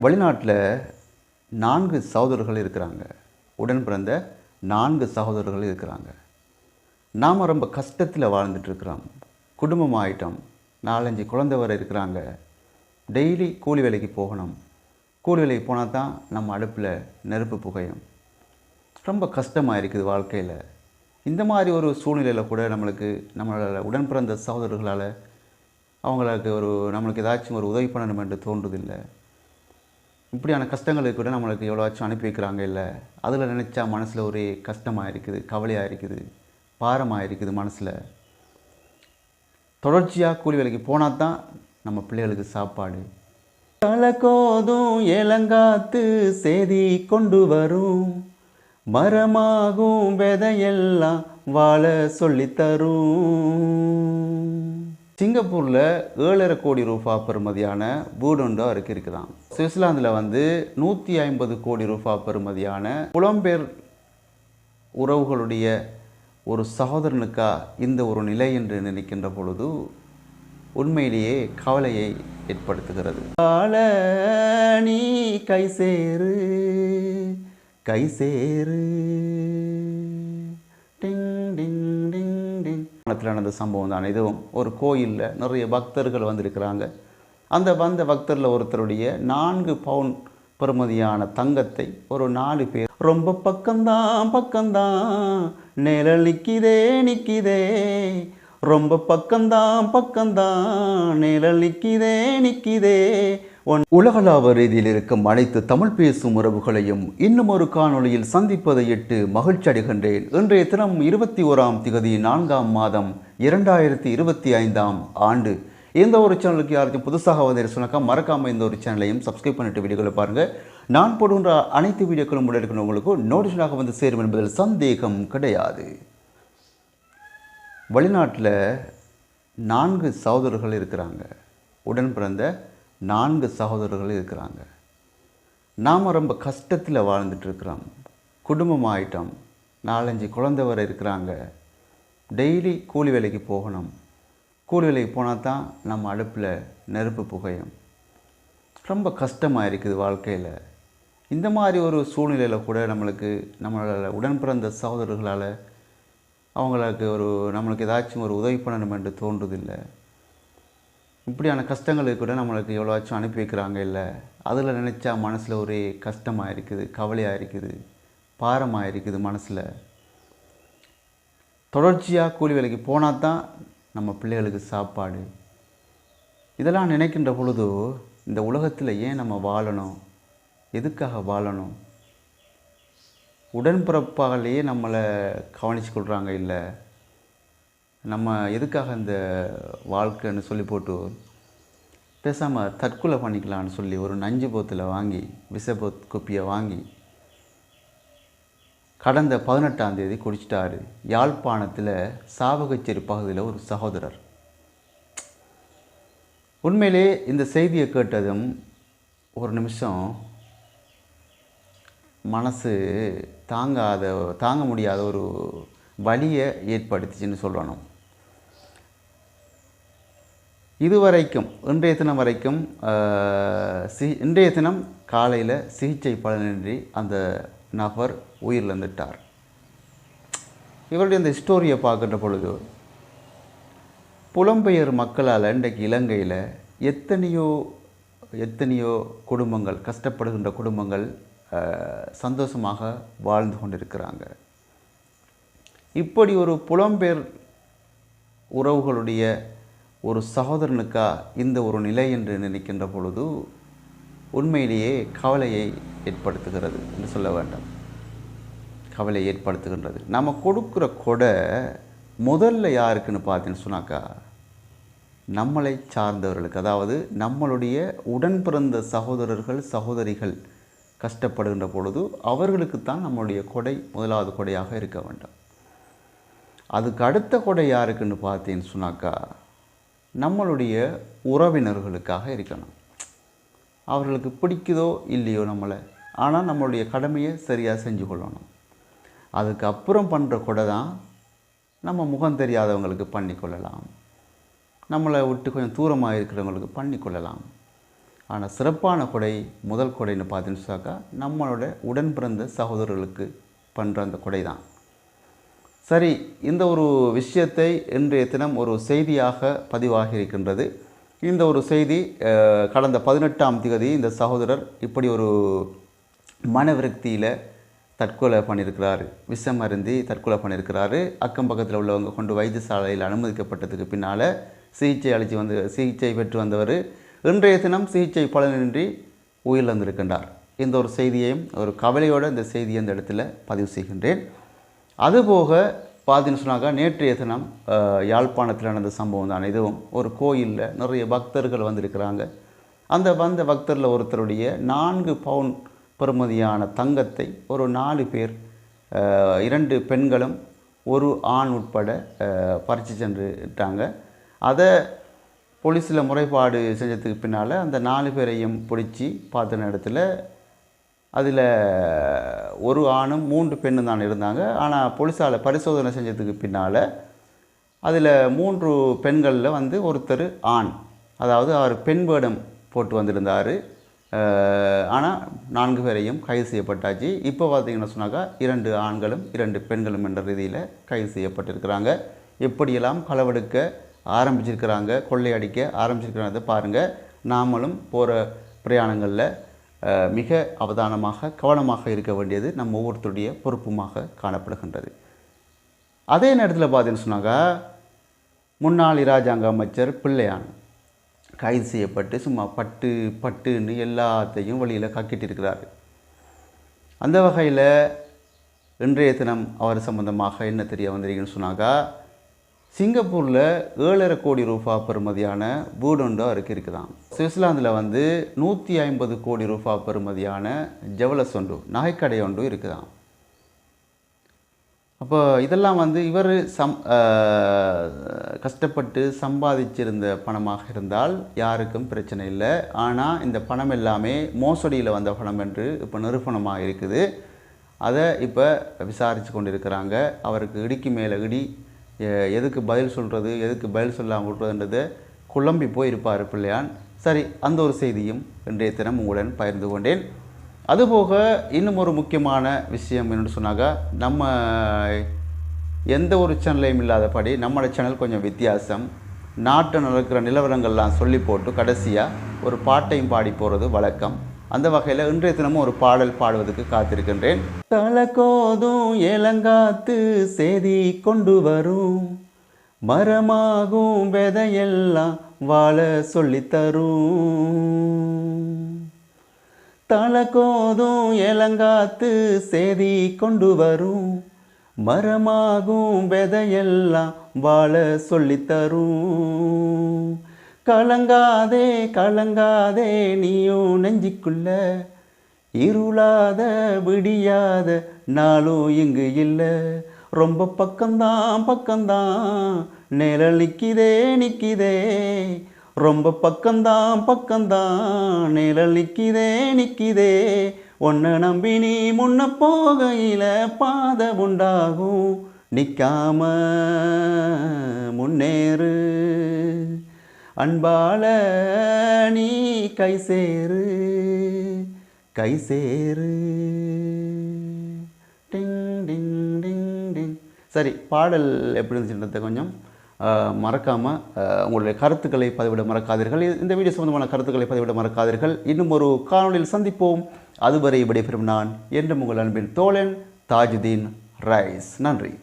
வெளிநாட்டில் 4 சகோதரர்கள் இருக்கிறாங்க. உடன் பிறந்த 4 சகோதரர்கள் இருக்கிறாங்க. நாம் ரொம்ப கஷ்டத்தில் வாழ்ந்துட்டுருக்குறோம். குடும்பம் ஆகிட்டோம். 4-5 குழந்தை வரை இருக்கிறாங்க. டெய்லி கூலி வேலைக்கு போகணும். கூலி வேலைக்கு போனால் தான் நம்ம அடுப்பில் நெருப்பு புகையும். ரொம்ப கஷ்டமாக இருக்குது வாழ்க்கையில். இந்த மாதிரி ஒரு சூழ்நிலையில் கூட நம்மளால் உடன் பிறந்த சகோதரர்களால் நம்மளுக்கு ஏதாச்சும் ஒரு உதவி பண்ணணும் என்று தோன்றுதில்லை. இப்படியான கஷ்டங்களுக்கு கூட நம்மளுக்கு எவ்வளோவாச்சும் அனுப்பி வைக்கிறாங்க இல்லை. அதில் நினச்சா மனசில் ஒரே கஷ்டமாக இருக்குது, கவலையாக இருக்குது, பாரமாக இருக்குது மனசில். தொடர்ச்சியாக கூலி வேலைக்கு போனால் தான் நம்ம பிள்ளைகளுக்கு சாப்பாடு. தலக்கோதும் ஏலங்காத்து செய்தி கொண்டு வரும், மரமாகும் விதையெல்லாம் வாழ சொல்லித்தரும். சிங்கப்பூரில் 7,5 கோடி ரூபாய் பெறுமதியான வீடு ஒன்று அவருக்கு இருக்குதான். சுவிட்சர்லாந்தில் 150 கோடி ரூபாய் பெறுமதியான புலம்பெயர் உறவுகளுடைய ஒரு சகோதரனுக்கா இந்த ஒரு நிலை என்று நினைக்கின்ற பொழுது உண்மையிலேயே கவலையை ஏற்படுத்துகிறது. நீ கை சேரு கை சேரு டிங் டிங் டிங் டிங். நடந்த சம்பவம் தான் இதுவும். ஒரு கோயிலில் நிறைய பக்தர்கள் வந்திருக்கிறாங்க. அந்த வந்த பக்தரில் ஒருத்தருடைய 4 பவுன் பெறுமதியான தங்கத்தை ஒரு 4 பேர் ரொம்ப பக்கம்தான் நிழல் நிற்கிதே ரொம்ப பக்கம்தான் நிழல் நிற்கிதே. உலகளாவ ரீதியில் இருக்கும் அனைத்து தமிழ் பேசும் உறவுகளையும் இன்னும் ஒரு காணொளியில் சந்திப்பதை இட்டு மகிழ்ச்சி அடைகின்றேன். இன்றைய தினம் 21ஆம் திகதி 4ஆம் மாதம் 2025ஆம் ஆண்டு. இந்த ஒரு சேனலுக்கு யாருக்கும் புதுசாக வந்து சொன்னாக்கா மறக்காமல் இந்த ஒரு சேனலையும் சப்ஸ்கிரைப் பண்ணிட்டு வீடியோக்களை பாருங்கள். நான் போடுகின்ற அனைத்து வீடியோக்களும் உள்ள இருக்கிறவங்களுக்கு நோட்டிஃபிகேஷனாக வந்து சேரும் என்பதில் சந்தேகம் கிடையாது. வெளிநாட்டில் 4 சகோதரர்கள் இருக்கிறாங்க. உடன் பிறந்த 4 சகோதரர்கள் இருக்கிறாங்க. நாம் ரொம்ப கஷ்டத்தில் வாழ்ந்துட்டுருக்குறோம். குடும்பம் ஆகிட்டோம். 4-5 குழந்தை வரை இருக்கிறாங்க. டெய்லி கூலி வேலைக்கு போகணும். கூலி வேலைக்கு போனால் தான் நம்ம அடுப்பில் நெருப்பு புகையும். ரொம்ப கஷ்டமாக இருக்குது வாழ்க்கையில். இந்த மாதிரி ஒரு சூழ்நிலையில் கூட நம்மளால் உடன் பிறந்த சகோதரர்களால் நம்மளுக்கு ஏதாச்சும் ஒரு உதவி பண்ணணும் என்று தோன்றுதில்லை. இப்படியான கஷ்டங்களுக்கு கூட நம்மளுக்கு எவ்வளோவாச்சும் அனுப்பி வைக்கிறாங்க இல்லை. அதில் நினச்சா மனசில் ஒரே கஷ்டமாக இருக்குது, கவலையாக இருக்குது, பாரமாக இருக்குது மனசில். தொடர்ச்சியாக கூலி வேலைக்கு போனால் தான் நம்ம பிள்ளைகளுக்கு சாப்பாடு. இதெல்லாம் நினைக்கின்ற பொழுது இந்த உலகத்தில் ஏன் நம்ம வாழணும், எதுக்காக வாழணும்? உடன்பிறப்பாகலேயே நம்மளை கவனிச்சு கொள்கிறாங்க இல்லை. நம்ம எதுக்காக இந்த வாழ்க்கைன்னு சொல்லி போட்டு பேசாமல் தற்கொலை பண்ணிக்கலான்னு சொல்லி ஒரு நஞ்சு போத்தில் வாங்கி குப்பியை வாங்கி கடந்த 18ஆம் தேதி குடிச்சிட்டாரு. யாழ்ப்பாணத்தில் சாவகச்சேரி பகுதியில் ஒரு சகோதரர். உண்மையிலே இந்த செய்தியை கேட்டதும் ஒரு நிமிஷம் மனசு தாங்க முடியாத ஒரு வலியை ஏற்படுத்திச்சுன்னு சொல்லணும். இதுவரைக்கும் இன்றைய தினம் காலையில் சிகிச்சை பலனின்றி அந்த நபர் உயிரிழந்துட்டார். இவருடைய அந்த ஸ்டோரியை பார்க்கின்ற பொழுது புலம்பெயர் மக்களால் இன்றைக்கு இலங்கையில் எத்தனையோ குடும்பங்கள், கஷ்டப்படுகின்ற குடும்பங்கள் சந்தோஷமாக வாழ்ந்து கொண்டிருக்கிறாங்க. இப்படி ஒரு புலம்பெயர் உறவுகளுடைய ஒரு சகோதரனுக்கா இந்த ஒரு நிலை என்று நினைக்கின்ற பொழுது உண்மையிலேயே கவலையை ஏற்படுத்துகிறது என்று சொல்ல வேண்டாம். கவலை ஏற்படுத்துகின்றது. நம்ம கொடுக்குற கொடை முதல்ல யாருக்குன்னு பார்த்தீங்கன்னு சொன்னாக்கா நம்மளை சார்ந்தவர்களுக்கு, அதாவது நம்மளுடைய உடன் பிறந்த சகோதரர்கள் சகோதரிகள் கஷ்டப்படுகின்ற பொழுது அவர்களுக்குத்தான் நம்மளுடைய கொடை முதலாவது கொடையாக இருக்க வேண்டும். அதுக்கு அடுத்த கொடை யாருக்குன்னு பார்த்தீங்கன்னு சொன்னாக்கா நம்மளுடைய உறவினர்களுக்காக இருக்கணும். அவர்களுக்கு பிடிக்குதோ இல்லையோ நம்மளை, ஆனால் நம்மளுடைய கடமையை சரியாக செஞ்சு கொள்ளணும். அதுக்கப்புறம் பண்ணுற கொடை தான் நம்ம முகம் தெரியாதவங்களுக்கு பண்ணிக்கொள்ளலாம். நம்மளை விட்டு கொஞ்சம் தூரமாக இருக்கிறவங்களுக்கு பண்ணிக்கொள்ளலாம். ஆனால் சிறப்பான கொடை முதல் கொடைன்னு பார்த்தீங்கன்னு சொன்னாக்கா நம்மளோட உடன் பிறந்த சகோதரர்களுக்கு பண்ணுற அந்த கொடை தான். சரி, இந்த ஒரு விஷயத்தை இன்றைய தினம் ஒரு செய்தியாக பதிவாகி இருக்கின்றது. இந்த ஒரு செய்தி கடந்த 18ஆம் தேதி இந்த சகோதரர் இப்படி ஒரு மனவிரக்தியில் தற்கொலை பண்ணியிருக்கிறாரு. விஷம் அருந்தி தற்கொலை பண்ணியிருக்கிறாரு. அக்கம் பக்கத்தில் உள்ளவங்க கொண்டு வைத்தியசாலையில் அனுமதிக்கப்பட்டதுக்கு பின்னால் சிகிச்சை பெற்று வந்தவர் இன்றைய தினம் சிகிச்சை பலனின்றி உயிரிழந்திருக்கின்றார். இந்த ஒரு செய்தியையும் ஒரு கவலையோடு இந்த செய்தியை இந்த இடத்துல பதிவு செய்கின்றேன். அதுபோக பார்த்தீங்கன்னு சொன்னாக்கா நேற்றைய தினம் யாழ்ப்பாணத்தில் நடந்த சம்பவம் தான் இதுவும். ஒரு கோயிலில் நிறைய பக்தர்கள் வந்திருக்கிறாங்க. அந்த வந்த பக்தரில் ஒருத்தருடைய 4 பவுன் பெறுமதியான தங்கத்தை ஒரு 4 பேர் 2 பெண்களும் ஒரு ஆண் உட்பட பறித்து சென்றுட்டாங்க. அதை போலீஸில் முறைப்பாடு செஞ்சதுக்கு பின்னால் அந்த 4 பேரையும் பிடிச்சி பார்த்த இடத்துல அதில் ஒரு ஆணும் 3 பெண்ணும் தான் இருந்தாங்க. ஆனால் போலீஸால் பரிசோதனை செஞ்சதுக்கு பின்னால் அதில் 3 பெண்களில் வந்து ஒருத்தர் ஆண், அதாவது அவர் பெண் வேடம் போட்டு வந்திருந்தார். ஆனால் 4 பேரையும் கைது செய்யப்பட்டாச்சு. இப்போ பார்த்தீங்கன்னா சொன்னாக்கா 2 ஆண்களும் 2 பெண்களும் என்ற ரீதியில் கைது செய்யப்பட்டிருக்கிறாங்க. எப்படியெல்லாம் களவெடுக்க ஆரம்பிச்சிருக்கிறாங்க, கொள்ளையடிக்க ஆரம்பிச்சிருக்கிறாங்க பாருங்கள். நாமளும் போகிற பிரயாணங்களில் மிக அவதானமாக கவனமாக இருக்க வேண்டியது நம்ம ஒவ்வொருத்தருடைய பொறுப்புமாக காணப்படுகின்றது. அதே நேரத்தில் பார்த்தீங்கன்னு சொன்னாக்கா முன்னாள் இராஜாங்க அமைச்சர் பிள்ளையான் கைது செய்யப்பட்டு சும்மா பட்டுன்னு எல்லாத்தையும் வழியில் கக்கிட்டு இருக்கிறார். அந்த வகையில் இன்றைய தினம் அவர் சம்பந்தமாக என்ன தெரிய வந்திருக்குன்னு சொன்னாக்கா சிங்கப்பூரில் 7.5 கோடி ரூபாய் பெறுமதியான வீடு ஒன்று அவருக்கு இருக்குதான். சுவிட்சர்லாந்தில் வந்து 150 கோடி ரூபாய் பெறுமதியான ஜுவல்லர்ஸ் ஒன்று நகைக்கடை ஒன்று இருக்குதான். அப்போ இதெல்லாம் வந்து இவர் கஷ்டப்பட்டு சம்பாதிச்சிருந்த பணமாக இருந்தால் யாருக்கும் பிரச்சனை இல்லை. ஆனால் இந்த பணம் எல்லாமே மோசடியில் வந்த பணம் என்று இப்போ நிரூபணமாக இருக்குது. அதை இப்போ விசாரித்து கொண்டு இருக்கிறாங்க. அவருக்கு இடிக்கு மேலே இடி, எதுக்கு பதில் சொல்கிறது எதுக்கு பதில் சொல்லாமல் விடுறதுன்றது குழம்பி போயிருப்பார் பிள்ளையான். சரி, அந்த ஒரு செய்தியும் இன்றைய தினம் உங்களுடன் பகிர்ந்து கொண்டேன். அதுபோக இன்னும் ஒரு முக்கியமான விஷயம் என்னென்னு சொன்னாக்கா நம்ம எந்த ஒரு சேனலையும் இல்லாதபடி நம்மளோட சேனல் கொஞ்சம் வித்தியாசம். நாட்டில் நடக்கிற நிலவரங்கள்லாம் சொல்லி போட்டு கடைசியாக ஒரு பாட்டையும் பாடி போகிறது வழக்கம். அந்த வகையில் இன்றைய தினமும் ஒரு பாடல் பாடுவதற்கு காத்திருக்கின்றேன். தலக்கோதும் ஏலங்காத்து செய்தி கொண்டு வரும், மரமாகும் விதையெல்லாம் வாழ சொல்லித்தரும். தலக்கோதும் ஏலங்காத்து செய்தி கொண்டு வரும், மரமாகும் விதையெல்லாம் வாழ சொல்லித்தரும். கலங்காதே கலங்காதே நீயும் நெஞ்சிக்குள்ள, இருளாத விடியாத நாளும் இங்கு இல்லை. ரொம்ப பக்கம்தான் நிழல் நிற்கிதே, ரொம்ப பக்கம்தான் நிழல் நிற்கிதே. உன்னை நம்பி நீ முன்ன போகையில் பாதை உண்டாகும், நிற்காம முன்னேறு. அன்பால நீ கை சேரு. டிங் டிங் டிங் டிங். சரி, பாடல் எப்படி இருந்துச்சுன்றதை கொஞ்சம் மறக்காமல் உங்களுடைய கருத்துக்களை பதிவிட மறக்காதீர்கள். இந்த வீடியோ சம்பந்தமான கருத்துக்களை பதிவிட மறக்காதீர்கள். இன்னும் ஒரு காணொலியில் சந்திப்போம். அதுவரை விடைபெறும் நான் என்றும் உங்கள் அன்பின் தோழன் தாஜுதீன் ரைஸ். நன்றி.